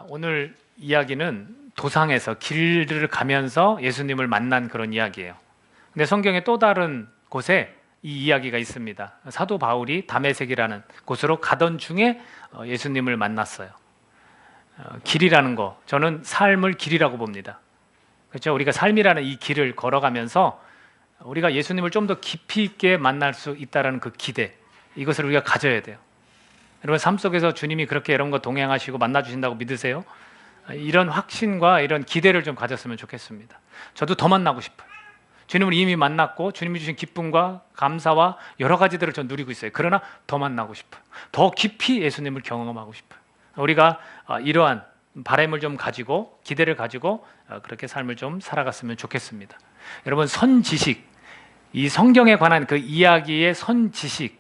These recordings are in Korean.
오늘 이야기는 도상에서 길을 가면서 예수님을 만난 그런 이야기예요. 근데 성경의 또 다른 곳에 이 이야기가 있습니다. 사도 바울이 다메섹이라는 곳으로 가던 중에 예수님을 만났어요. 길이라는 거, 저는 삶을 길이라고 봅니다. 그렇죠? 우리가 삶이라는 이 길을 걸어가면서 우리가 예수님을 좀 더 깊이 있게 만날 수 있다는 그 기대, 이것을 우리가 가져야 돼요. 여러분, 삶 속에서 주님이 그렇게 여러분과 동행하시고 만나주신다고 믿으세요? 이런 확신과 이런 기대를 좀 가졌으면 좋겠습니다. 저도 더 만나고 싶어요. 주님을 이미 만났고 주님이 주신 기쁨과 감사와 여러 가지들을 전 누리고 있어요. 그러나 더 만나고 싶어요. 더 깊이 예수님을 경험하고 싶어요. 우리가 이러한 바람을 좀 가지고, 기대를 가지고 그렇게 삶을 좀 살아갔으면 좋겠습니다. 여러분, 선지식, 이 성경에 관한 그 이야기의 선지식,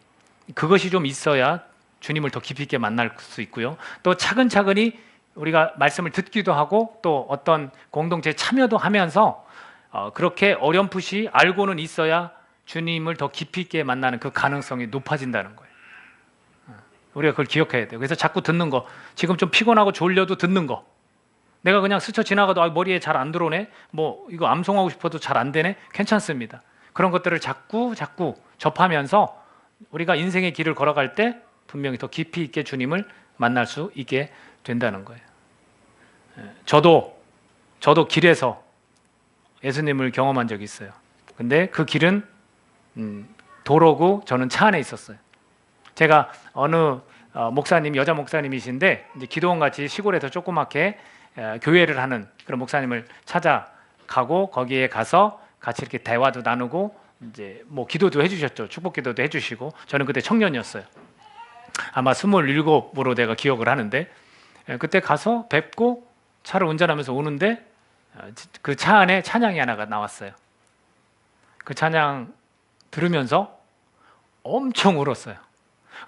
그것이 좀 있어야 주님을 더 깊이 있게 만날 수 있고요. 또 차근차근히 우리가 말씀을 듣기도 하고 또 어떤 공동체에 참여도 하면서 그렇게 어렴풋이 알고는 있어야 주님을 더 깊이 있게 만나는 그 가능성이 높아진다는 거예요. 우리가 그걸 기억해야 돼요. 그래서 자꾸 듣는 거, 지금 좀 피곤하고 졸려도 듣는 거, 내가 그냥 스쳐 지나가도 머리에 잘 안 들어오네, 뭐 이거 암송하고 싶어도 잘 안 되네, 괜찮습니다. 그런 것들을 자꾸 접하면서 우리가 인생의 길을 걸어갈 때 분명히 더 깊이 있게 주님을 만날 수 있게 된다는 거예요. 저도 길에서 예수님을 경험한 적이 있어요. 근데 그 길은 도로고 저는 차 안에 있었어요. 제가 어느 목사님, 여자 목사님이신데 이제 기도원 같이 시골에서 조그맣게 교회를 하는 그런 목사님을 찾아가고 거기에 가서 같이 이렇게 대화도 나누고 이제 뭐 기도도 해주셨죠. 축복 기도도 해주시고. 저는 그때 청년이었어요. 아마 27으로 내가 기억을 하는데, 그때 가서 뵙고 차를 운전하면서 오는데 그 차 안에 찬양이 하나가 나왔어요. 그 찬양 들으면서 엄청 울었어요.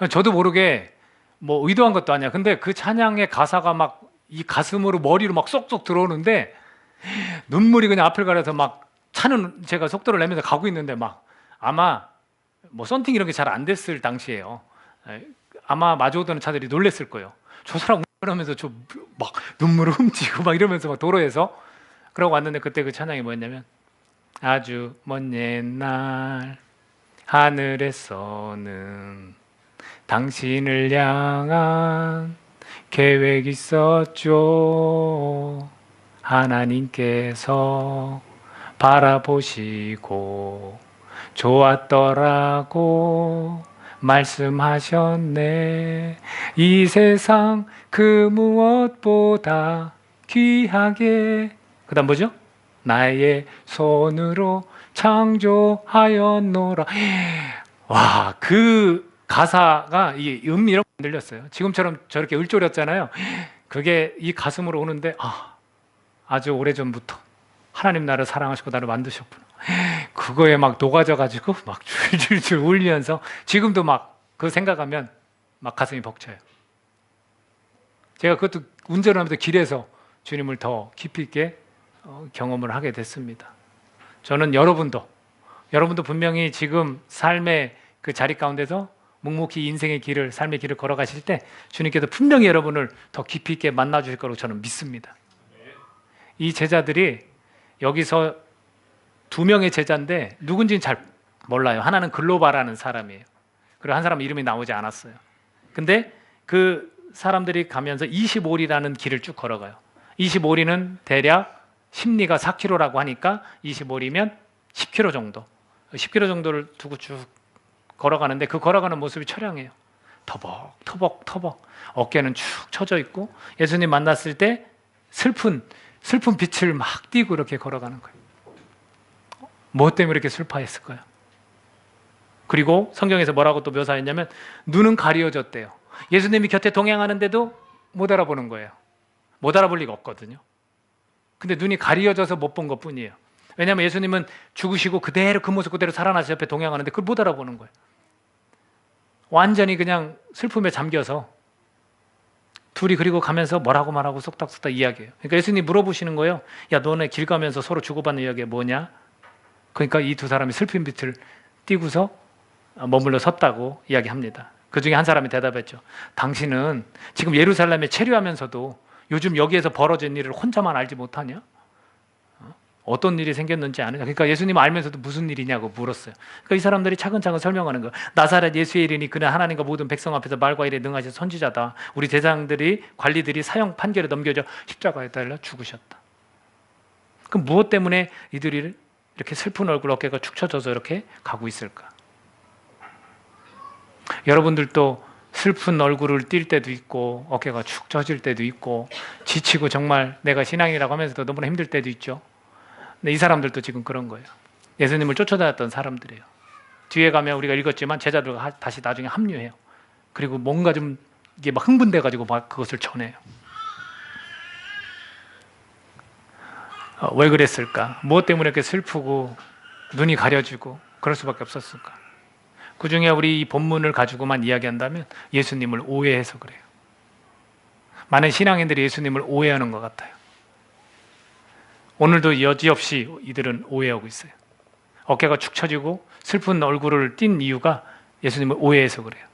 저도 모르게 뭐 의도한 것도 아니야. 근데 그 찬양의 가사가 막 이 가슴으로 머리로 막 쏙쏙 들어오는데 눈물이 그냥 앞을 가려서 막 차는 제가 속도를 내면서 가고 있는데 막 아마 뭐 썬팅 이런 게 잘 안 됐을 당시에요. 아마 마주오던 차들이 놀랬을 거예요. 저 사람 운전하면서 저 막 눈물을 훔치고 막 이러면서 막 도로에서 그러고 왔는데 그때 그 찬양이 뭐였냐면 아주 먼 옛날 하늘에서는 당신을 향한 계획 있었죠. 하나님께서 바라보시고 좋았더라고 말씀하셨네. 이 세상 그 무엇보다 귀하게, 그 다음 뭐죠? 나의 손으로 창조하였노라. 와, 그 가사가 이 이렇게 들렸어요. 지금처럼 저렇게 을조렸잖아요. 그게 이 가슴으로 오는데 아주 오래전부터 하나님 나를 사랑하시고 나를 만드셨구나. 그거에 막 녹아져 가지고 막 줄줄줄 울면서 지금도 막 그 생각하면 막 가슴이 벅차요. 제가 그것도 운전을 하면서 길에서 주님을 더 깊이 있게 경험을 하게 됐습니다. 저는 여러분도 분명히 지금 삶의 그 자리 가운데서 묵묵히 인생의 길을, 삶의 길을 걸어가실 때 주님께서 분명히 여러분을 더 깊이 있게 만나 주실 거라고 저는 믿습니다. 이 제자들이 여기서 2명의 제자인데 누군지는 잘 몰라요. 하나는 글로바라는 사람이에요. 그리고 한 사람 이름이 나오지 않았어요. 근데 그 사람들이 가면서 25리라는 길을 쭉 걸어가요. 25리는 대략 심리가 4km라고 하니까 25리면 10km 정도. 10km 정도를 두고 쭉 걸어가는데 그 걸어가는 모습이 처량해요. 터벅 어깨는 축 처져 있고 예수님 만났을 때 슬픈 빛을 막 띠고 이렇게 걸어가는 거예요. 뭐 때문에 이렇게 슬퍼했을까요? 그리고 성경에서 뭐라고 또 묘사했냐면 눈은 가리워졌대요. 예수님이 곁에 동행하는데도 못 알아보는 거예요. 못 알아볼 리가 없거든요. 근데 눈이 가리워져서 못 본 것뿐이에요. 왜냐하면 예수님은 죽으시고 그대로 그 모습 그대로 살아나서 옆에 동행하는데 그걸 못 알아보는 거예요. 완전히 그냥 슬픔에 잠겨서 둘이 그리고 가면서 뭐라고 말하고 쏙닥쏙닥 이야기해요. 그러니까 예수님이 물어보시는 거예요. 야, 너네 길 가면서 서로 주고받는 이야기가 뭐냐? 그러니까 이 두 사람이 슬픈 빛을 띠고서 머물러 섰다고 이야기합니다. 그 중에 한 사람이 대답했죠. 당신은 지금 예루살렘에 체류하면서도 요즘 여기에서 벌어진 일을 혼자만 알지 못하냐? 어떤 일이 생겼는지 아느냐? 그러니까 예수님 알면서도 무슨 일이냐고 물었어요. 그러니까 이 사람들이 차근차근 설명하는 거예요. 나사렛 예수의 이르니 그는 하나님과 모든 백성 앞에서 말과 일에 능하신 선지자다. 우리 대장들이 관리들이 사형 판결에 넘겨져 십자가에 달려 죽으셨다. 그럼 무엇 때문에 이들이 이렇게 슬픈 얼굴 어깨가 축 처져서 이렇게 가고 있을까? 여러분들도 슬픈 얼굴을 띌 때도 있고 어깨가 축 처질 때도 있고 지치고 정말 내가 신앙이라고 하면서도 너무나 힘들 때도 있죠. 근데 이 사람들도 지금 그런 거예요. 예수님을 쫓아다녔던 사람들이에요. 뒤에 가면 우리가 읽었지만 제자들과 다시 나중에 합류해요. 그리고 뭔가 좀 이게 막 흥분돼가지고 막 그것을 전해요. 왜 그랬을까? 무엇 때문에 이렇게 슬프고 눈이 가려지고 그럴 수밖에 없었을까? 그 중에 우리 이 본문을 가지고만 이야기한다면 예수님을 오해해서 그래요. 많은 신앙인들이 예수님을 오해하는 것 같아요. 오늘도 여지없이 이들은 오해하고 있어요. 어깨가 축 처지고 슬픈 얼굴을 띈 이유가 예수님을 오해해서 그래요.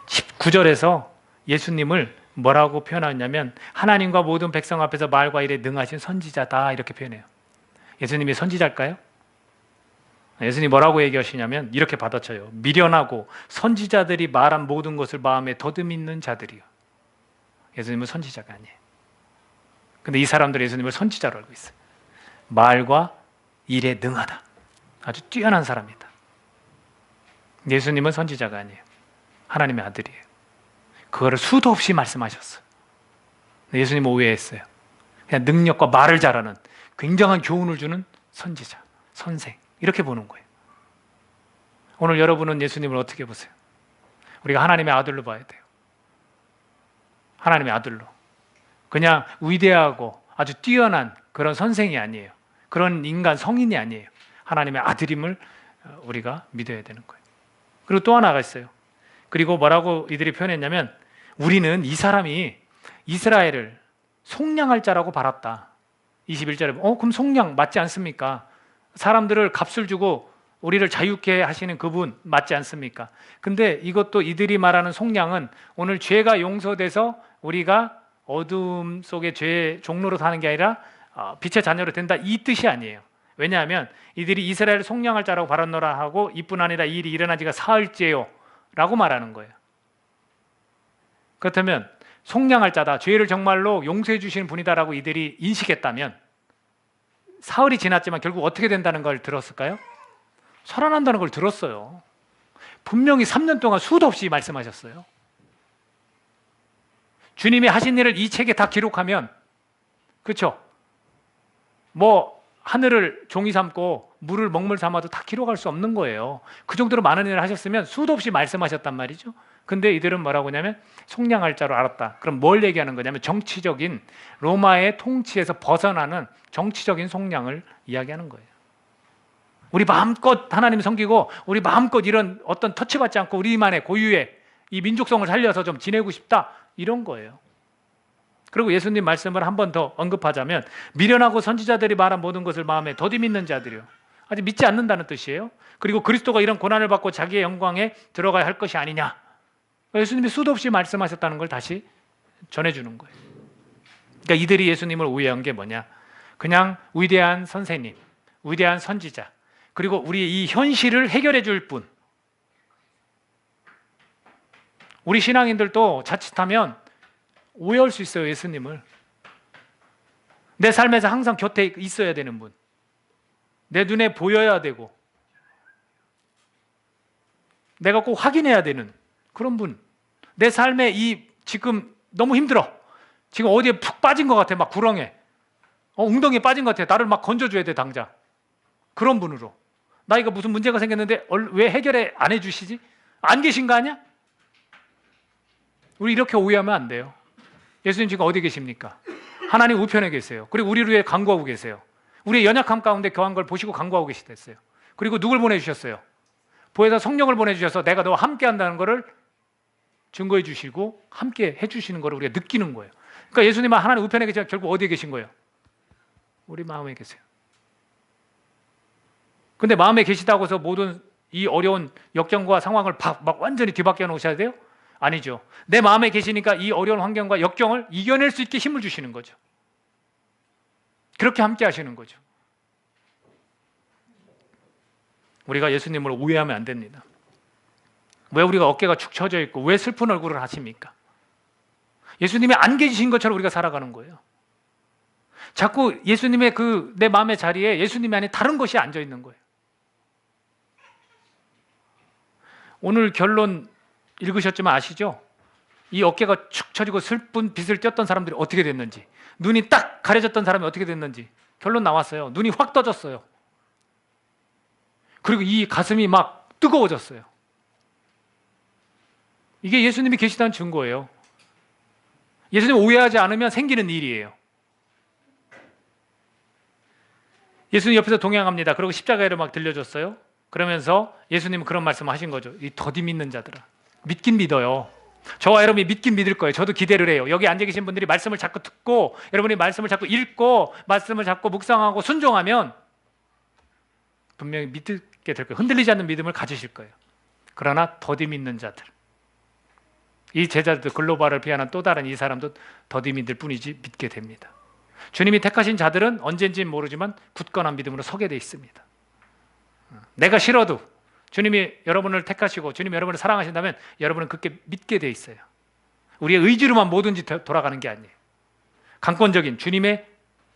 19절에서 예수님을 뭐라고 표현하냐면 하나님과 모든 백성 앞에서 말과 일에 능하신 선지자다 이렇게 표현해요. 예수님이 선지자일까요? 예수님이 뭐라고 얘기하시냐면 이렇게 받아쳐요. 미련하고 선지자들이 말한 모든 것을 마음에 더듬이는 자들이요. 예수님은 선지자가 아니에요. 근데 이 사람들이 예수님을 선지자로 알고 있어요. 말과 일에 능하다. 아주 뛰어난 사람이다. 예수님은 선지자가 아니에요. 하나님의 아들이에요. 그거를 수도 없이 말씀하셨어요. 예수님은 오해했어요. 그냥 능력과 말을 잘하는 굉장한 교훈을 주는 선지자, 선생 이렇게 보는 거예요. 오늘 여러분은 예수님을 어떻게 보세요? 우리가 하나님의 아들로 봐야 돼요. 하나님의 아들로. 그냥 위대하고 아주 뛰어난 그런 선생이 아니에요. 그런 인간 성인이 아니에요. 하나님의 아들임을 우리가 믿어야 되는 거예요. 그리고 또 하나가 있어요. 그리고 뭐라고 이들이 표현했냐면 우리는 이 사람이 이스라엘을 속량할 자라고 바랐다. 21절에 그럼 속량 맞지 않습니까? 사람들을 값을 주고 우리를 자유케 하시는 그분 맞지 않습니까? 근데 이것도 이들이 말하는 속량은 오늘 죄가 용서돼서 우리가 어둠 속의 죄의 종로로 사는 게 아니라 빛의 자녀로 된다 이 뜻이 아니에요. 왜냐하면 이들이 이스라엘을 속량할 자라고 바랐노라 하고 이뿐 아니라 이 일이 일어난 지가 사흘째요 라고 말하는 거예요. 그렇다면 속량할 자다, 죄를 정말로 용서해 주시는 분이다라고 이들이 인식했다면 사흘이 지났지만 결국 어떻게 된다는 걸 들었을까요? 살아난다는 걸 들었어요. 분명히 3년 동안 수도 없이 말씀하셨어요. 주님이 하신 일을 이 책에 다 기록하면, 그렇죠? 하늘을 종이 삼고 물을 먹물 삼아도 다 기록할 수 없는 거예요. 그 정도로 많은 일을 하셨으면 수도 없이 말씀하셨단 말이죠. 근데 이들은 뭐라고 하냐면 속량할 자로 알았다. 그럼 뭘 얘기하는 거냐면 정치적인 로마의 통치에서 벗어나는 정치적인 속량을 이야기하는 거예요. 우리 마음껏 하나님 섬기고 우리 마음껏 이런 어떤 터치받지 않고 우리만의 고유의 이 민족성을 살려서 좀 지내고 싶다 이런 거예요. 그리고 예수님 말씀을 한 번 더 언급하자면 미련하고 선지자들이 말한 모든 것을 마음에 더디 믿는 자들이요. 아직 믿지 않는다는 뜻이에요. 그리고 그리스도가 이런 고난을 받고 자기의 영광에 들어가야 할 것이 아니냐. 예수님이 수도 없이 말씀하셨다는 걸 다시 전해주는 거예요. 그러니까 이들이 예수님을 오해한 게 뭐냐. 그냥 위대한 선생님, 위대한 선지자, 그리고 우리 이 현실을 해결해 줄 분. 우리 신앙인들도 자칫하면 오해할 수 있어요. 예수님을. 내 삶에서 항상 곁에 있어야 되는 분, 내 눈에 보여야 되고 내가 꼭 확인해야 되는 그런 분. 내 삶에 지금 너무 힘들어, 지금 어디에 푹 빠진 것 같아, 막 구렁에 웅덩이에 빠진 것 같아, 나를 막 건져줘야 돼 당장. 그런 분으로, 나 이거 무슨 문제가 생겼는데 왜 해결해 안 해주시지? 안 계신 거 아니야? 우리 이렇게 오해하면 안 돼요. 예수님 지금 어디 계십니까? 하나님 우편에 계세요. 그리고 우리를 위해 간구하고 계세요. 우리의 연약함 가운데 교한 걸 보시고 간구하고 계시댔어요. 그리고 누굴 보내주셨어요? 보혜사 성령을 보내주셔서 내가 너와 함께 한다는 것을 증거해 주시고 함께 해주시는 것을 우리가 느끼는 거예요. 그러니까 예수님은 하나님 우편에 계시면 결국 어디에 계신 거예요? 우리 마음에 계세요. 근데 마음에 계시다고 해서 모든 이 어려운 역경과 상황을 막 완전히 뒤바뀌어 놓으셔야 돼요? 아니죠. 내 마음에 계시니까 이 어려운 환경과 역경을 이겨낼 수 있게 힘을 주시는 거죠. 그렇게 함께 하시는 거죠. 우리가 예수님을 오해하면 안 됩니다. 왜 우리가 어깨가 축 처져 있고 왜 슬픈 얼굴을 하십니까? 예수님이 안 계신 것처럼 우리가 살아가는 거예요. 자꾸 예수님의 그 내 마음의 자리에 예수님이 아닌 다른 것이 앉아 있는 거예요. 오늘 결론 읽으셨지만 아시죠? 이 어깨가 축 처지고 슬픈 빛을 띄었던 사람들이 어떻게 됐는지, 눈이 딱 가려졌던 사람이 어떻게 됐는지 결론 나왔어요. 눈이 확 떠졌어요. 그리고 이 가슴이 막 뜨거워졌어요. 이게 예수님이 계시다는 증거예요. 예수님 오해하지 않으면 생기는 일이에요. 예수님 옆에서 동행합니다. 그리고 십자가를 막 들려줬어요. 그러면서 예수님은 그런 말씀을 하신 거죠. 이 더디 믿는 자들아, 믿긴 믿어요. 저와 여러분이 믿긴 믿을 거예요. 저도 기대를 해요. 여기 앉아 계신 분들이 말씀을 자꾸 듣고 여러분이 말씀을 자꾸 읽고 말씀을 자꾸 묵상하고 순종하면 분명히 믿게 될 거예요. 흔들리지 않는 믿음을 가지실 거예요. 그러나 더디 믿는 자들, 이 제자들, 글로바를 비하는 또 다른 이 사람도 더디 믿을 뿐이지 믿게 됩니다. 주님이 택하신 자들은 언젠지는 모르지만 굳건한 믿음으로 서게 돼 있습니다. 내가 싫어도 주님이 여러분을 택하시고 주님이 여러분을 사랑하신다면 여러분은 그렇게 믿게 돼 있어요. 우리의 의지로만 뭐든지 돌아가는 게 아니에요. 강권적인 주님의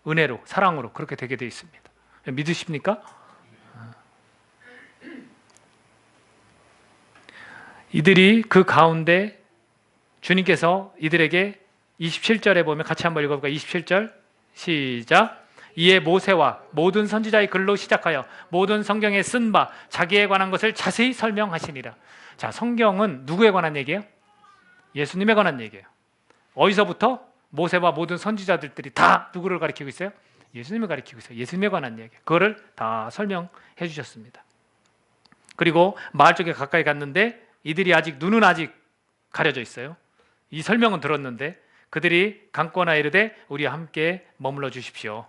은혜로, 사랑으로 그렇게 되게 돼 있습니다. 믿으십니까? 이들이 그 가운데 주님께서 이들에게 27절에 보면 같이 한번 읽어볼까요? 27절 시작. 이에 모세와 모든 선지자의 글로 시작하여 모든 성경에 쓴 바 자기에 관한 것을 자세히 설명하시니라. 자, 성경은 누구에 관한 얘기예요? 예수님에 관한 얘기예요. 어디서부터? 모세와 모든 선지자들이 다 누구를 가리키고 있어요? 예수님을 가리키고 있어요. 예수님에 관한 얘기. 그거를 다 설명해 주셨습니다. 그리고 마을 쪽에 가까이 갔는데 이들이 눈은 아직 가려져 있어요. 이 설명은 들었는데 그들이 강권하여 이르되 우리와 함께 머물러 주십시오.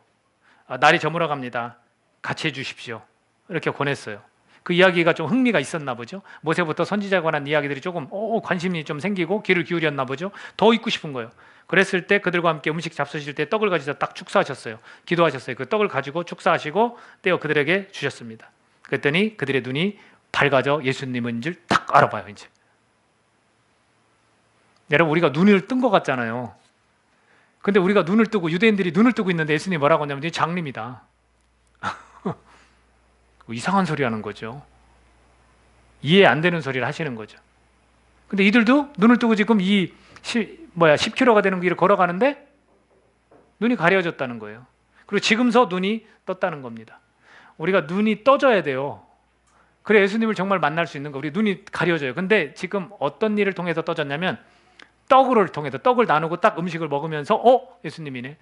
날이 저물어 갑니다. 같이 해주십시오. 이렇게 권했어요. 그 이야기가 좀 흥미가 있었나 보죠. 모세부터 선지자에 관한 이야기들이 조금 관심이 좀 생기고 귀를 기울였나 보죠. 더 있고 싶은 거예요. 그랬을 때 그들과 함께 음식 잡수실 때 떡을 가지고 딱 축사하셨어요. 기도하셨어요. 그 떡을 가지고 축사하시고 떼어 그들에게 주셨습니다. 그랬더니 그들의 눈이 밝아져 예수님인 줄 딱 알아봐요. 이제 여러분, 우리가 눈을 뜬 것 같잖아요. 근데 우리가 눈을 뜨고 유대인들이 눈을 뜨고 있는데 예수님이 뭐라고 하냐면 이게 장님이다. 이상한 소리 하는 거죠. 이해 안 되는 소리를 하시는 거죠. 근데 이들도 눈을 뜨고 지금 10km가 되는 길을 걸어가는데 눈이 가려졌다는 거예요. 그리고 지금서 눈이 떴다는 겁니다. 우리가 눈이 떠져야 돼요. 그래 예수님을 정말 만날 수 있는 거. 우리 눈이 가려져요. 근데 지금 어떤 일을 통해서 떠졌냐면 떡을 통해서 떡을 나누고 딱 음식을 먹으면서 예수님이네.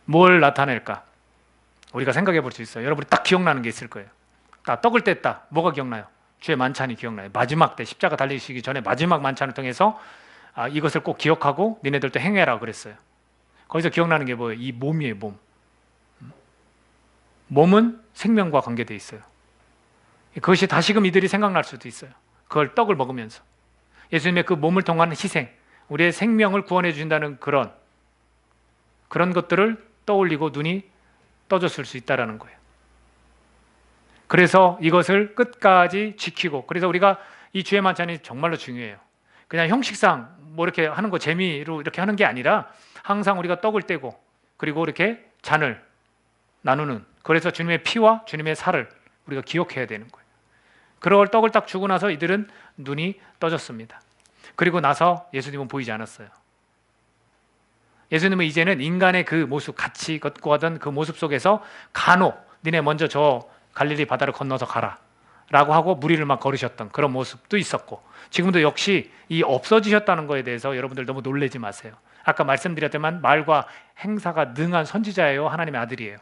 뭘 나타낼까? 우리가 생각해 볼 수 있어요. 여러분이 딱 기억나는 게 있을 거예요. 딱 떡을 뗐다. 뭐가 기억나요? 주의 만찬이 기억나요. 마지막 때 십자가 달리시기 전에 마지막 만찬을 통해서 이것을 꼭 기억하고 니네들도 행해라 그랬어요. 거기서 기억나는 게 뭐예요? 이 몸이에요. 몸은 생명과 관계되어 있어요. 그것이 다시금 이들이 생각날 수도 있어요. 그걸 떡을 먹으면서 예수님의 그 몸을 통한 희생, 우리의 생명을 구원해 주신다는 그런 것들을 떠올리고 눈이 떠졌을 수 있다는 거예요. 그래서 이것을 끝까지 지키고, 그래서 우리가 이 주의 만찬이 정말로 중요해요. 그냥 형식상 뭐 이렇게 하는 거 재미로 이렇게 하는 게 아니라 항상 우리가 떡을 떼고 그리고 이렇게 잔을 나누는, 그래서 주님의 피와 주님의 살을 우리가 기억해야 되는 거예요. 그걸 떡을 딱 주고 나서 이들은 눈이 떠졌습니다. 그리고 나서 예수님은 보이지 않았어요. 예수님은 이제는 인간의 그 모습, 같이 걷고 하던 그 모습 속에서 간혹 니네 먼저 저 갈릴리 바다를 건너서 가라 라고 하고 무리를 막 걸으셨던 그런 모습도 있었고, 지금도 역시 이 없어지셨다는 거에 대해서 여러분들 너무 놀라지 마세요. 아까 말씀드렸지만 말과 행사가 능한 선지자예요. 하나님의 아들이에요.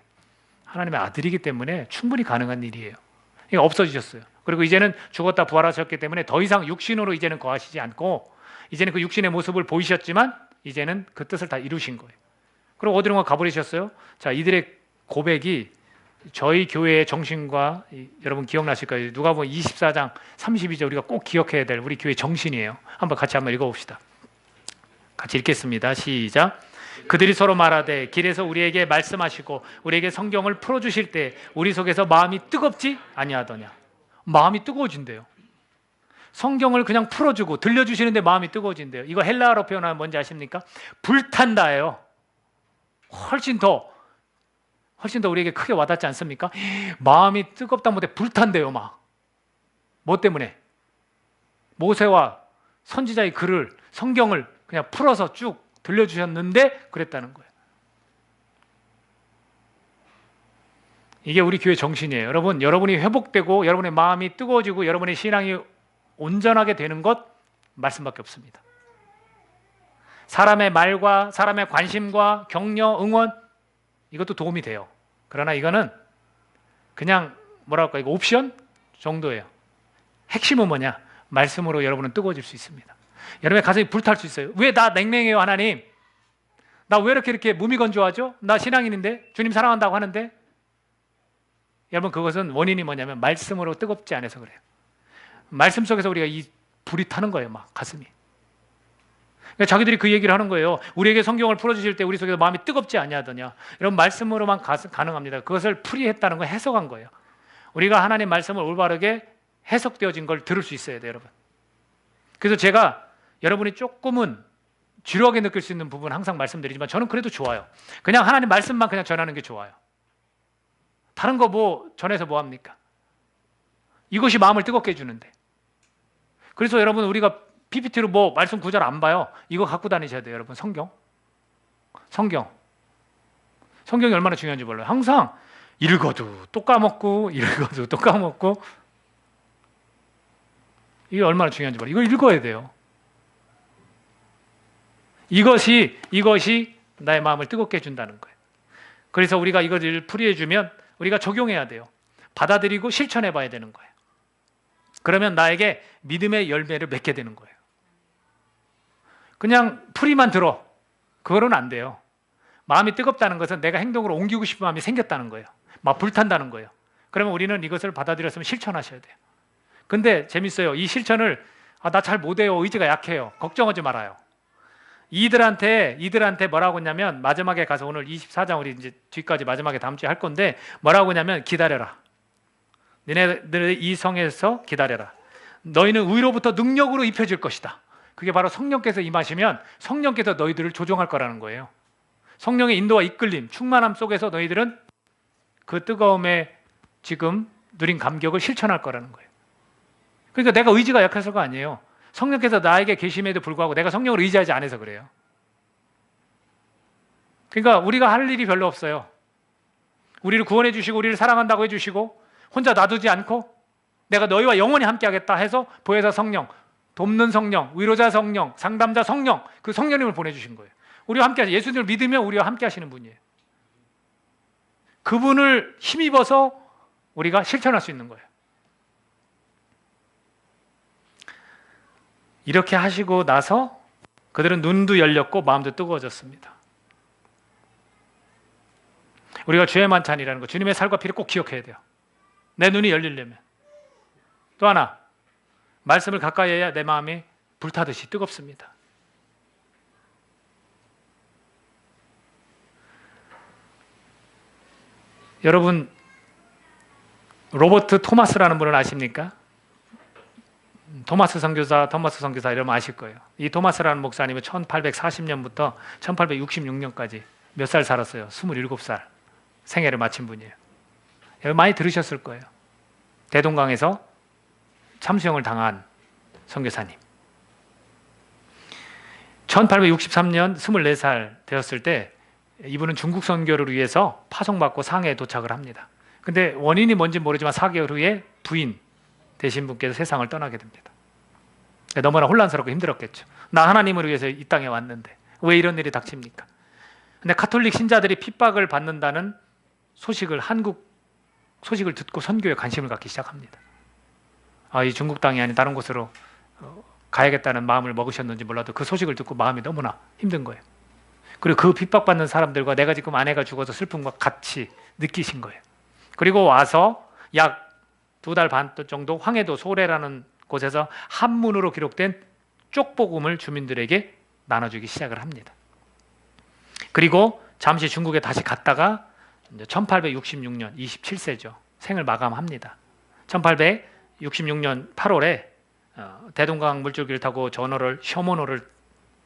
하나님의 아들이기 때문에 충분히 가능한 일이에요. 이게 없어지셨어요. 그리고 이제는 죽었다 부활하셨기 때문에 더 이상 육신으로 이제는 거하시지 않고, 이제는 그 육신의 모습을 보이셨지만 이제는 그 뜻을 다 이루신 거예요. 그리고 어디론가 가버리셨어요? 자, 이들의 고백이 저희 교회의 정신과 여러분 기억나실 거예요. 누가복음 24장 32절 우리가 꼭 기억해야 될 우리 교회의 정신이에요. 같이 한번 읽어봅시다. 같이 읽겠습니다. 시작. 그들이 서로 말하되 길에서 우리에게 말씀하시고 우리에게 성경을 풀어주실 때 우리 속에서 마음이 뜨겁지 아니하더냐. 마음이 뜨거워진대요. 성경을 그냥 풀어주고 들려주시는데 마음이 뜨거워진대요. 이거 헬라어로 표현하면 뭔지 아십니까? 불탄다예요. 훨씬 더 우리에게 크게 와닿지 않습니까? 마음이 뜨겁다 못해 불탄대요. 막. 뭐 때문에? 모세와 선지자의 글을, 성경을 그냥 풀어서 쭉 들려주셨는데 그랬다는 거예요. 이게 우리 교회 정신이에요. 여러분, 여러분이 회복되고 여러분의 마음이 뜨거워지고 여러분의 신앙이 온전하게 되는 것 말씀밖에 없습니다. 사람의 말과 사람의 관심과 격려, 응원 이것도 도움이 돼요. 그러나 이거는 그냥 뭐랄까 이거 옵션 정도예요. 핵심은 뭐냐? 말씀으로 여러분은 뜨거워질 수 있습니다. 여러분의 가슴이 불탈 수 있어요. 왜 나 냉랭해요 하나님? 나 왜 이렇게 무미건조하죠? 나 신앙인인데 주님 사랑한다고 하는데 여러분 그것은 원인이 뭐냐면 말씀으로 뜨겁지 않아서 그래요. 말씀 속에서 우리가 이 불이 타는 거예요. 막 가슴이. 그러니까 자기들이 그 얘기를 하는 거예요. 우리에게 성경을 풀어주실 때 우리 속에서 마음이 뜨겁지 아니하더냐. 이런 말씀으로만 가능합니다. 그것을 풀이했다는 걸 해석한 거예요. 우리가 하나님 말씀을 올바르게 해석되어진 걸 들을 수 있어야 돼요, 여러분. 그래서 제가 여러분이 조금은 지루하게 느낄 수 있는 부분 항상 말씀드리지만 저는 그래도 좋아요. 그냥 하나님 말씀만 그냥 전하는 게 좋아요. 다른 거 뭐 전해서 뭐 합니까? 이것이 마음을 뜨겁게 해주는데. 그래서 여러분 우리가 PPT로 뭐 말씀 구절 안 봐요. 이거 갖고 다니셔야 돼요, 여러분. 성경이 얼마나 중요한지 몰라요. 항상 읽어도 또 까먹고 읽어도 또 까먹고 이게 얼마나 중요한지 몰라요. 이걸 읽어야 돼요. 이것이 나의 마음을 뜨겁게 해준다는 거예요. 그래서 우리가 이것을 풀이해주면 우리가 적용해야 돼요. 받아들이고 실천해 봐야 되는 거예요. 그러면 나에게 믿음의 열매를 맺게 되는 거예요. 그냥 풀이만 들어. 그거로는 안 돼요. 마음이 뜨겁다는 것은 내가 행동으로 옮기고 싶은 마음이 생겼다는 거예요. 막 불탄다는 거예요. 그러면 우리는 이것을 받아들였으면 실천하셔야 돼요. 근데 재밌어요. 이 실천을 나 잘 못해요. 의지가 약해요. 걱정하지 말아요. 이들한테 뭐라고 했냐면 마지막에 가서 오늘 24장 우리 이제 뒤까지 마지막에 다음 주에 할 건데 뭐라고 했냐면 기다려라. 너희들 이 성에서 기다려라. 너희는 위로부터 능력으로 입혀질 것이다. 그게 바로 성령께서 임하시면 성령께서 너희들을 조종할 거라는 거예요. 성령의 인도와 이끌림, 충만함 속에서 너희들은 그 뜨거움에 지금 누린 감격을 실천할 거라는 거예요. 그러니까 내가 의지가 약해서가 아니에요. 성령께서 나에게 계심에도 불구하고 내가 성령을 의지하지 않아서 그래요. 그러니까 우리가 할 일이 별로 없어요. 우리를 구원해 주시고 우리를 사랑한다고 해주시고 혼자 놔두지 않고 내가 너희와 영원히 함께하겠다 해서 보혜사 성령, 돕는 성령, 위로자 성령, 상담자 성령, 그 성령님을 보내주신 거예요. 우리와 함께 하시는, 예수님을 믿으면 우리와 함께 하시는 분이에요. 그분을 힘입어서 우리가 실천할 수 있는 거예요. 이렇게 하시고 나서 그들은 눈도 열렸고 마음도 뜨거워졌습니다. 우리가 주의 만찬이라는 거, 주님의 살과 피를 꼭 기억해야 돼요. 내 눈이 열리려면. 또 하나, 말씀을 가까이 해야 내 마음이 불타듯이 뜨겁습니다. 여러분, 로버트 토마스라는 분을 아십니까? 토마스 선교사 이러면 아실 거예요. 이 토마스라는 목사님은 1840년부터 1866년까지 몇 살 살았어요? 27살 생애를 마친 분이에요. 여러분 많이 들으셨을 거예요. 대동강에서 참수형을 당한 선교사님. 1863년 24살 되었을 때 이분은 중국 선교를 위해서 파송받고 상해에 도착을 합니다. 근데 원인이 뭔지 모르지만 4개월 후에 부인 되신 분께서 세상을 떠나게 됩니다. 너무나 혼란스럽고 힘들었겠죠. 나 하나님을 위해서 이 땅에 왔는데 왜 이런 일이 닥칩니까? 근데 카톨릭 신자들이 핍박을 받는다는 한국 소식을 듣고 선교에 관심을 갖기 시작합니다. 이 중국 땅이 아닌 다른 곳으로 가야겠다는 마음을 먹으셨는지 몰라도 그 소식을 듣고 마음이 너무나 힘든 거예요. 그리고 그 핍박받는 사람들과 내가 지금 아내가 죽어서 슬픔과 같이 느끼신 거예요. 그리고 와서 약 2달 반 정도 황해도 소래라는 곳에서 한문으로 기록된 쪽복음을 주민들에게 나눠주기 시작을 합니다. 그리고 잠시 중국에 다시 갔다가 1866년 27세죠. 생을 마감합니다. 1866년 8월에 대동강 물줄기를 타고 전어를 쇼모노를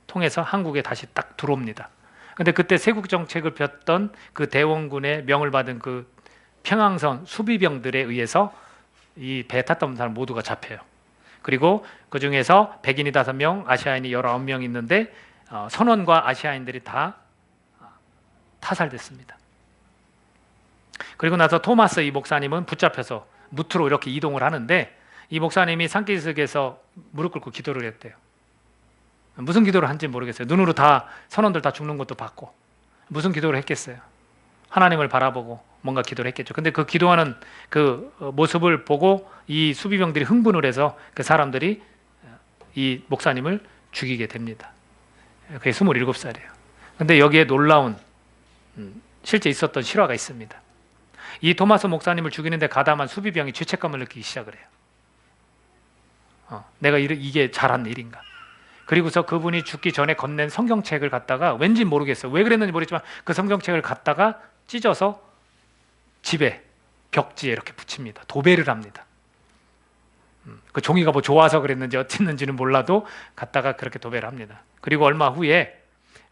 통해서 한국에 다시 딱 들어옵니다. 근데 그때 세국 정책을 폈던 그 대원군의 명을 받은 그 평양선 수비병들에 의해서 이 배에 탔던 사람 모두가 잡혀요. 그리고 그 중에서 백인이 5명, 아시아인이 19명 있는데 선원과 아시아인들이 다 타살됐습니다. 그리고 나서 토마스 이 목사님은 붙잡혀서 무트로 이렇게 이동을 하는데 이 목사님이 산기슭에서 무릎 꿇고 기도를 했대요. 무슨 기도를 한지 모르겠어요. 눈으로 다 선원들 다 죽는 것도 봤고 무슨 기도를 했겠어요. 하나님을 바라보고 뭔가 기도를 했겠죠. 근데 그 기도하는 그 모습을 보고 이 수비병들이 흥분을 해서 그 사람들이 이 목사님을 죽이게 됩니다. 그게 27살이에요. 근데 여기에 놀라운 실제 있었던 실화가 있습니다. 이 토마스 목사님을 죽이는데 가담한 수비병이 죄책감을 느끼기 시작을 해요. 내가 이게 잘한 일인가. 그리고서 그분이 죽기 전에 건넨 성경책을 갖다가 왠지 모르겠어요. 왜 그랬는지 모르겠지만 그 성경책을 갖다가 찢어서 집에 벽지에 이렇게 붙입니다. 도배를 합니다. 그 종이가 뭐 좋아서 그랬는지 어쨌는지는 몰라도 갖다가 그렇게 도배를 합니다. 그리고 얼마 후에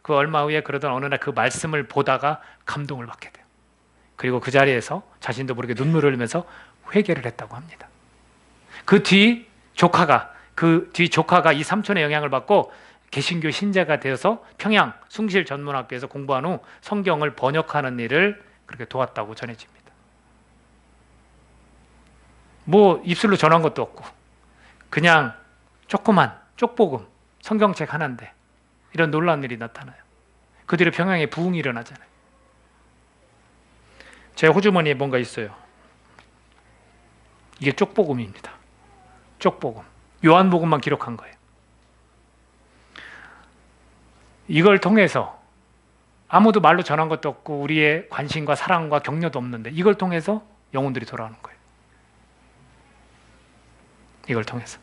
그러던 어느 날 그 말씀을 보다가 감동을 받게 돼요. 그리고 그 자리에서 자신도 모르게 눈물을 흘리면서 회개를 했다고 합니다. 그 뒤 조카가 이 삼촌의 영향을 받고 개신교 신자가 되어서 평양 숭실 전문학교에서 공부한 후 성경을 번역하는 일을 그렇게 도왔다고 전해집니다. 뭐 입술로 전한 것도 없고 그냥 조그만 쪽복음 성경책 하나인데 이런 놀라운 일이 나타나요. 그 뒤로 평양에 부흥이 일어나잖아요. 제 호주머니에 뭔가 있어요. 이게 쪽복음입니다. 쪽복음. 요한복음만 기록한 거예요. 이걸 통해서 아무도 말로 전한 것도 없고 우리의 관심과 사랑과 격려도 없는데 이걸 통해서 영혼들이 돌아오는 거예요. 이걸 통해서.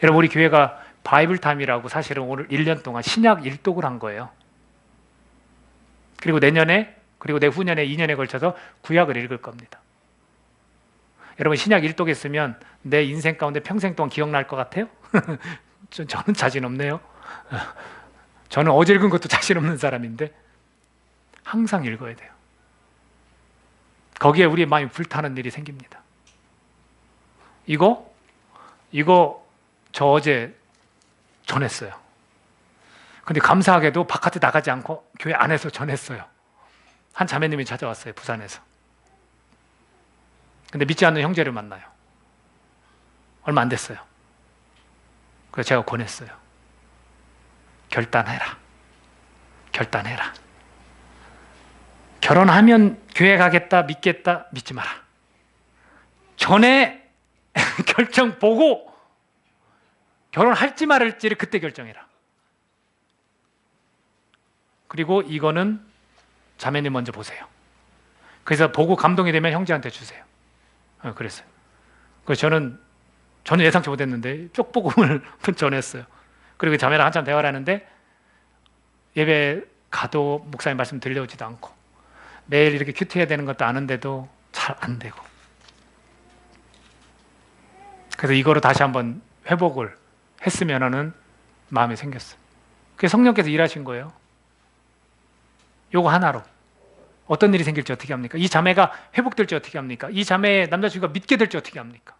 여러분 우리 교회가 바이블타임이라고 사실은 오늘 1년 동안 신약 일독을 한 거예요. 그리고 내년에 그리고 내후년에 2년에 걸쳐서 구약을 읽을 겁니다. 여러분 신약 일독했으면 내 인생 가운데 평생 동안 기억날 것 같아요? 저는 자신 없네요. 저는 어제 읽은 것도 자신 없는 사람인데 항상 읽어야 돼요. 거기에 우리의 마음이 불타는 일이 생깁니다. 이거 저 어제 전했어요. 근데 감사하게도 바깥에 나가지 않고 교회 안에서 전했어요. 한 자매님이 찾아왔어요. 부산에서. 근데 믿지 않는 형제를 만나요. 얼마 안 됐어요. 그래서 제가 권했어요. 결단해라. 결단해라. 결혼하면 교회 가겠다, 믿겠다, 믿지 마라. 전에 결정 보고 결혼할지 말을지를 그때 결정해라. 그리고 이거는 자매님 먼저 보세요. 그래서 보고 감동이 되면 형제한테 주세요. 그랬어요. 그래서 저는 예상치 못했는데 쪽복음을 전했어요. 그리고 자매랑 한참 대화를 하는데 예배 가도 목사님 말씀 들려오지도 않고 매일 이렇게 큐티해야 되는 것도 아는데도 잘 안 되고 그래서 이거로 다시 한번 회복을 했으면 하는 마음이 생겼어요. 그게 성령께서 일하신 거예요. 요거 하나로 어떤 일이 생길지 어떻게 합니까? 이 자매가 회복될지 어떻게 합니까? 이 자매의 남자친구가 믿게 될지 어떻게 합니까?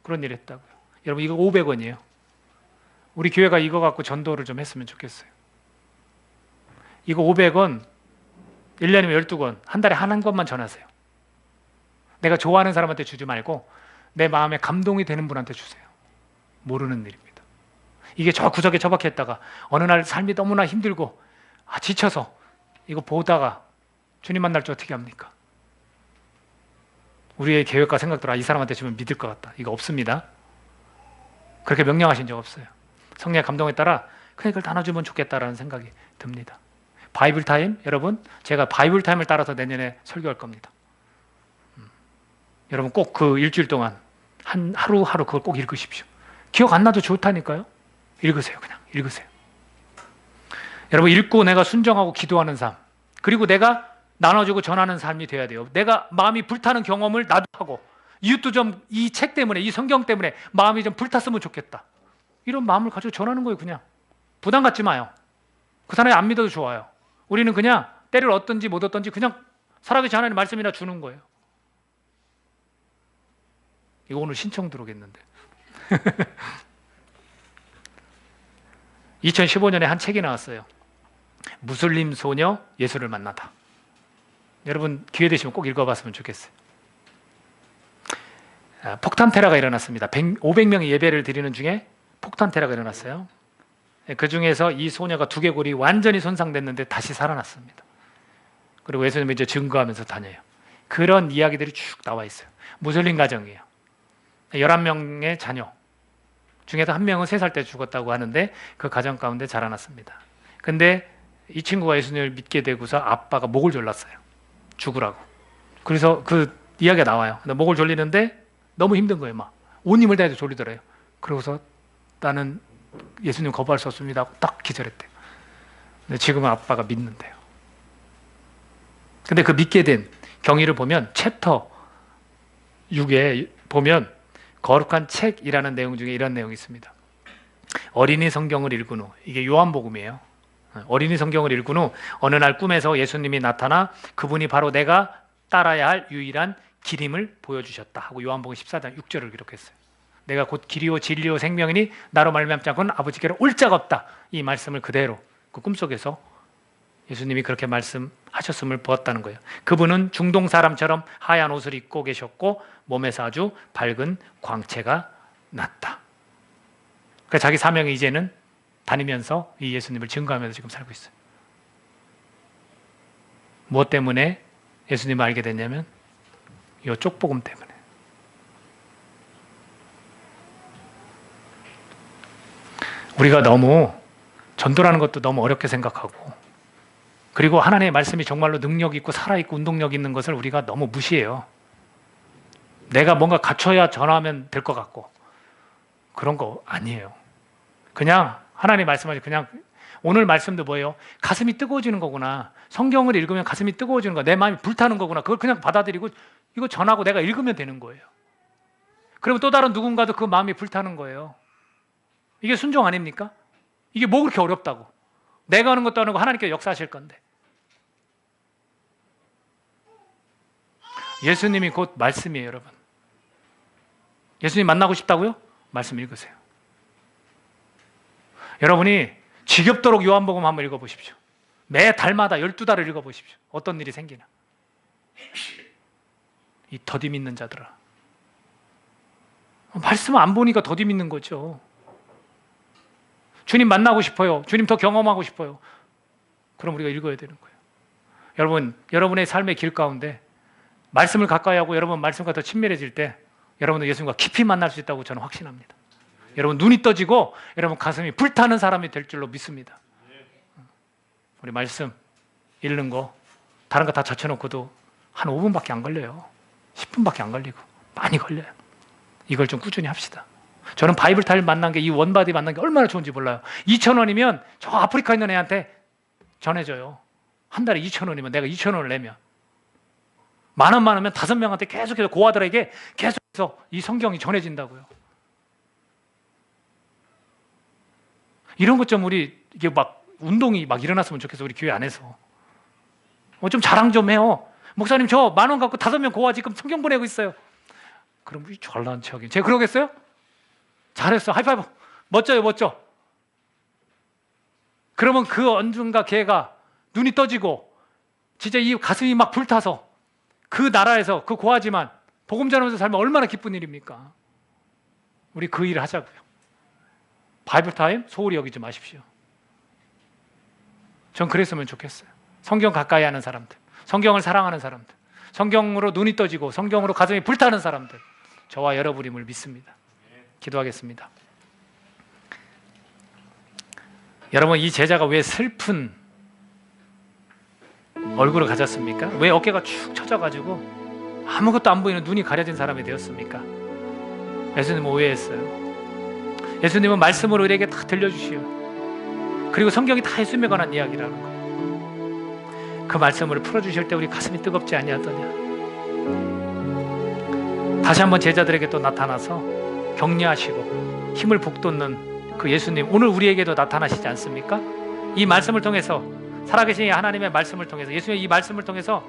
그런 일을 했다고요. 여러분 이거 500원이에요. 우리 교회가 이거 갖고 전도를 좀 했으면 좋겠어요. 이거 500원 1년이면 12권 한 달에 한 권만 전하세요. 내가 좋아하는 사람한테 주지 말고 내 마음에 감동이 되는 분한테 주세요. 모르는 일입니다. 이게 저 구석에 처박혔다가 어느 날 삶이 너무나 힘들고 지쳐서 이거 보다가 주님 만날 줄 어떻게 합니까? 우리의 계획과 생각대로 이 사람한테 주면 믿을 것 같다. 이거 없습니다. 그렇게 명령하신 적 없어요. 성령의 감동에 따라 그냥 이걸 나눠주면 좋겠다라는 생각이 듭니다. 바이블타임 여러분 제가 바이블타임을 따라서 내년에 설교할 겁니다. 여러분 꼭 그 일주일 동안 하루하루 그걸 꼭 읽으십시오. 기억 안 나도 좋다니까요. 읽으세요. 그냥 읽으세요. 여러분 읽고 내가 순종하고 기도하는 삶, 그리고 내가 나눠주고 전하는 삶이 돼야 돼요. 내가 마음이 불타는 경험을 나도 하고 이웃도 좀 이 책 때문에, 이 성경 때문에 마음이 좀 불탔으면 좋겠다, 이런 마음을 가지고 전하는 거예요. 그냥 부담 갖지 마요. 그 사람이 안 믿어도 좋아요. 우리는 그냥 때를 얻든지 못 얻든지 그냥 살아계신 하나님의 말씀이나 주는 거예요. 이거 오늘 신청 들어오겠는데. 2015년에 한 책이 나왔어요. 무슬림 소녀 예수를 만나다. 여러분 기회 되시면 꼭 읽어봤으면 좋겠어요. 폭탄 테러가 일어났습니다. 500명이 예배를 드리는 중에 폭탄 테러가 일어났어요. 그 중에서 이 소녀가 두개골이 완전히 손상됐는데 다시 살아났습니다. 그리고 예수님이 이제 증거하면서 다녀요. 그런 이야기들이 쭉 나와 있어요. 무슬림 가정이에요. 11명의 자녀 중에서 한 명은 3살 때 죽었다고 하는데 그 가정 가운데 자라났습니다. 근데 이 친구가 예수님을 믿게 되고서 아빠가 목을 졸랐어요. 죽으라고. 그래서 그 이야기가 나와요. 근데 목을 졸리는데 너무 힘든 거예요. 막 온 힘을 다해서 졸리더래요. 그러고서 나는 예수님 거부할 수 없습니다 하고 딱 기절했대요. 근데 지금은 아빠가 믿는데요. 근데 그 믿게 된 경위를 보면 챕터 6에 보면 거룩한 책이라는 내용 중에 이런 내용이 있습니다. 어린이 성경을 읽은 후, 이게 요한복음이에요. 어린이 성경을 읽은 후 어느 날 꿈에서 예수님이 나타나 그분이 바로 내가 따라야 할 유일한 길임을 보여주셨다 하고 요한복음 14장 6절을 기록했어요. 내가 곧 길이요 진리요 생명이니 나로 말미암지 않고는 아버지께로 올 자가 없다. 이 말씀을 그대로 그 꿈속에서 예수님이 그렇게 말씀하셨음을 보았다는 거예요. 그분은 중동 사람처럼 하얀 옷을 입고 계셨고 몸에서 아주 밝은 광채가 났다. 그러니까 자기 사명이 이제는 다니면서 이 예수님을 증거하면서 지금 살고 있어요. 무엇 때문에 예수님을 알게 됐냐면 이 쪽복음 때문에. 우리가 너무 전도라는 것도 너무 어렵게 생각하고, 그리고 하나님의 말씀이 정말로 능력 있고 살아있고 운동력 있는 것을 우리가 너무 무시해요. 내가 뭔가 갖춰야 전하면 될 것 같고 그런 거 아니에요. 그냥 하나님 말씀하시 그냥 오늘 말씀도 뭐예요? 가슴이 뜨거워지는 거구나. 성경을 읽으면 가슴이 뜨거워지는 거야. 내 마음이 불타는 거구나. 그걸 그냥 받아들이고 이거 전하고 내가 읽으면 되는 거예요. 그러면 또 다른 누군가도 그 마음이 불타는 거예요. 이게 순종 아닙니까? 이게 뭐 그렇게 어렵다고. 내가 하는 것도 아니고 하나님께서 역사하실 건데. 예수님이 곧 말씀이에요, 여러분. 예수님 만나고 싶다고요? 말씀 읽으세요. 여러분이 지겹도록 요한복음 한번 읽어보십시오. 매 달마다 12달을 읽어보십시오. 어떤 일이 생기나. 이 더디 믿는 자들아. 말씀 안 보니까 더디 믿는 거죠. 주님 만나고 싶어요. 주님 더 경험하고 싶어요. 그럼 우리가 읽어야 되는 거예요. 여러분, 여러분의 삶의 길 가운데 말씀을 가까이 하고 여러분 말씀과 더 친밀해질 때 여러분은 예수님과 깊이 만날 수 있다고 저는 확신합니다. 여러분 눈이 떠지고 여러분 가슴이 불타는 사람이 될 줄로 믿습니다. 우리 말씀 읽는 거 다른 거 다 젖혀놓고도 한 5분밖에 안 걸려요. 10분밖에 안 걸리고 많이 걸려요. 이걸 좀 꾸준히 합시다. 저는 바이블 타일 만난 게 이 원바디 만난 게 얼마나 좋은지 몰라요. 2,000원이면 저 아프리카 있는 애한테 전해줘요. 한 달에 2,000원이면 내가 2,000원을 내면 만 원만 하면 5명한테 계속해서 고아들에게 계속해서 이 성경이 전해진다고요. 이런 것 좀 우리 이게 막 운동이 막 일어났으면 좋겠어. 우리 교회 안에서 좀 자랑 좀 해요. 목사님 저 10,000원 갖고 5명 고아 지금 성경 보내고 있어요. 그럼 우리 잘난 척이. 제가 그러겠어요? 잘했어. 하이파이브. 멋져요, 멋져. 그러면 그 언젠가 걔가 눈이 떠지고 진짜 이 가슴이 막 불타서 그 나라에서 그 고아지만 복음 전하면서 살면 얼마나 기쁜 일입니까? 우리 그 일을 하자고요. 바이블 타임 소홀히 여기지 마십시오. 전 그랬으면 좋겠어요. 성경 가까이 하는 사람들, 성경을 사랑하는 사람들, 성경으로 눈이 떠지고 성경으로 가슴이 불타는 사람들, 저와 여러분임을 믿습니다. 기도하겠습니다. 여러분, 이 제자가 왜 슬픈 얼굴을 가졌습니까? 왜 어깨가 축 처져가지고 아무것도 안 보이는 눈이 가려진 사람이 되었습니까? 예수님은 오해했어요. 예수님은 말씀으로 우리에게 다 들려주시오. 그리고 성경이 다 예수님에 관한 이야기라는 거예요. 그 말씀을 풀어주실 때 우리 가슴이 뜨겁지 아니하더냐. 다시 한번 제자들에게 또 나타나서 격려하시고 힘을 북돋는 그 예수님, 오늘 우리에게도 나타나시지 않습니까? 이 말씀을 통해서, 살아계신 하나님의 말씀을 통해서, 예수님의 이 말씀을 통해서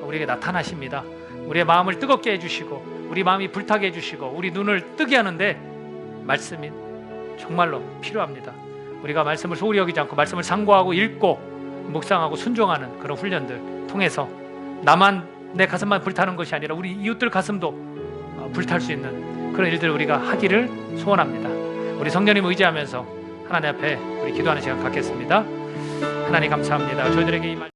우리에게 나타나십니다. 우리의 마음을 뜨겁게 해주시고 우리 마음이 불타게 해주시고 우리 눈을 뜨게 하는데 말씀이 정말로 필요합니다. 우리가 말씀을 소홀히 여기지 않고 말씀을 상고하고 읽고 묵상하고 순종하는 그런 훈련들 통해서 나만, 내 가슴만 불타는 것이 아니라 우리 이웃들 가슴도 불탈 수 있는 그런 일들을 우리가 하기를 소원합니다. 우리 성령님 의지하면서 하나님 앞에 우리 기도하는 시간 갖겠습니다. 하나님 감사합니다. 저희들에게 이 말